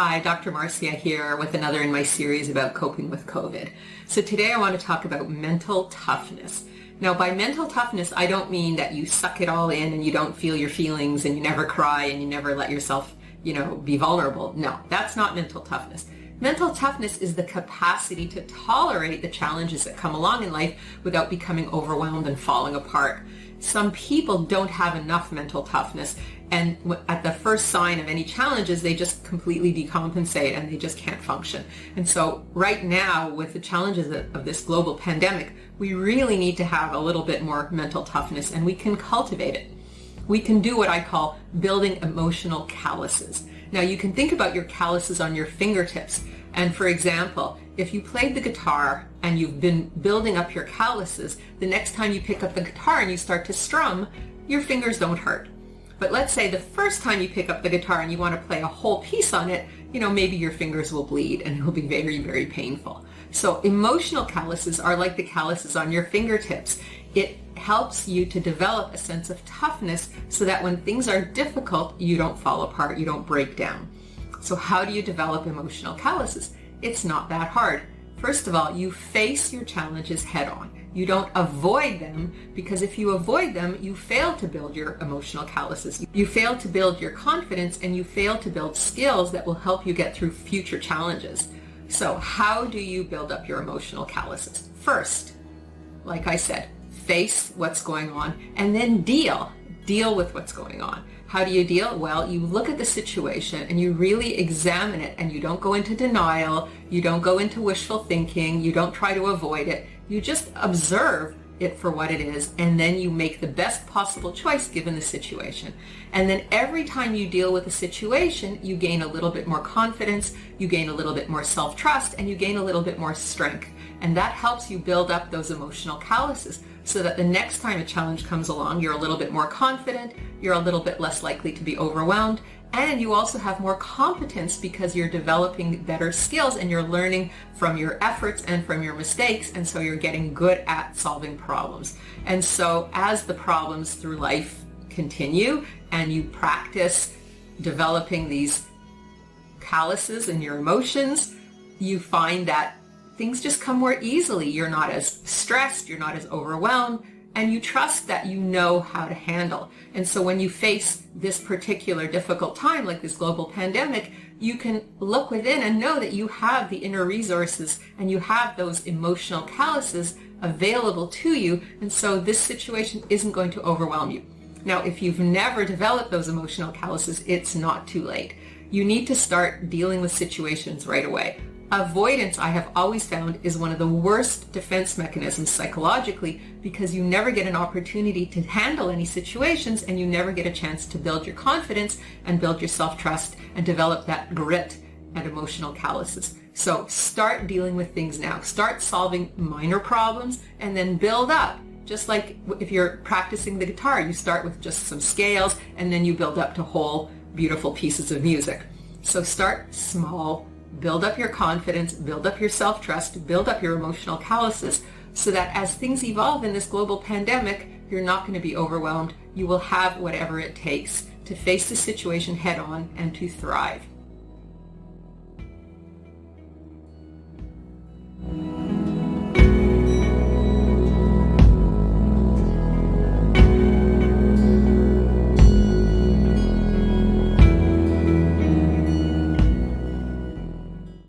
Hi, Dr. Marcia here with another in my series about coping with COVID. So today I want to talk about mental toughness. Now, by mental toughness, I don't mean that you suck it all in and you don't feel your feelings and you never cry and you never let yourself, be vulnerable. No, that's not mental toughness. Mental toughness is the capacity to tolerate the challenges that come along in life without becoming overwhelmed and falling apart. Some people don't have enough mental toughness, and at the first sign of any challenges, they just completely decompensate and they just can't function. And so right now, with the challenges of this global pandemic, we really need to have a little bit more mental toughness, and we can cultivate it. We can do what I call building emotional calluses. Now, you can think about your calluses on your fingertips. And for example, if you played the guitar and you've been building up your calluses, the next time you pick up the guitar and you start to strum, your fingers don't hurt. But let's say the first time you pick up the guitar and you want to play a whole piece on it, maybe your fingers will bleed and it will be very, very painful. So emotional calluses are like the calluses on your fingertips. It helps you to develop a sense of toughness so that when things are difficult, you don't fall apart, you don't break down. So how do you develop emotional calluses? It's not that hard. First of all, you face your challenges head on. You don't avoid them, because if you avoid them, you fail to build your emotional calluses. You fail to build your confidence, and you fail to build skills that will help you get through future challenges. So how do you build up your emotional calluses? First, like I said, face what's going on and then deal with what's going on. How do you deal? Well, you look at the situation and you really examine it, and you don't go into denial, you don't go into wishful thinking, you don't try to avoid it. You just observe it for what it is, and then you make the best possible choice given the situation. And then every time you deal with a situation, you gain a little bit more confidence, you gain a little bit more self-trust, and you gain a little bit more strength. And that helps you build up those emotional calluses so that the next time a challenge comes along, you're a little bit more confident, you're a little bit less likely to be overwhelmed, and you also have more competence because you're developing better skills and you're learning from your efforts and from your mistakes, and so you're getting good at solving problems. And so as the problems through life continue and you practice developing these calluses in your emotions, you find that things just come more easily. You're not as stressed, you're not as overwhelmed, and you trust that you know how to handle. And so when you face this particular difficult time, like this global pandemic, you can look within and know that you have the inner resources and you have those emotional calluses available to you. And so this situation isn't going to overwhelm you. Now, if you've never developed those emotional calluses, it's not too late. You need to start dealing with situations right away. Avoidance, I have always found, is one of the worst defense mechanisms psychologically, because you never get an opportunity to handle any situations and you never get a chance to build your confidence and build your self-trust and develop that grit and emotional calluses. So start dealing with things now. Start solving minor problems and then build up. Just like if you're practicing the guitar, you start with just some scales and then you build up to whole beautiful pieces of music. So start small. Build up your confidence, build up your self-trust, build up your emotional calluses so that as things evolve in this global pandemic, you're not going to be overwhelmed. You will have whatever it takes to face the situation head on and to thrive.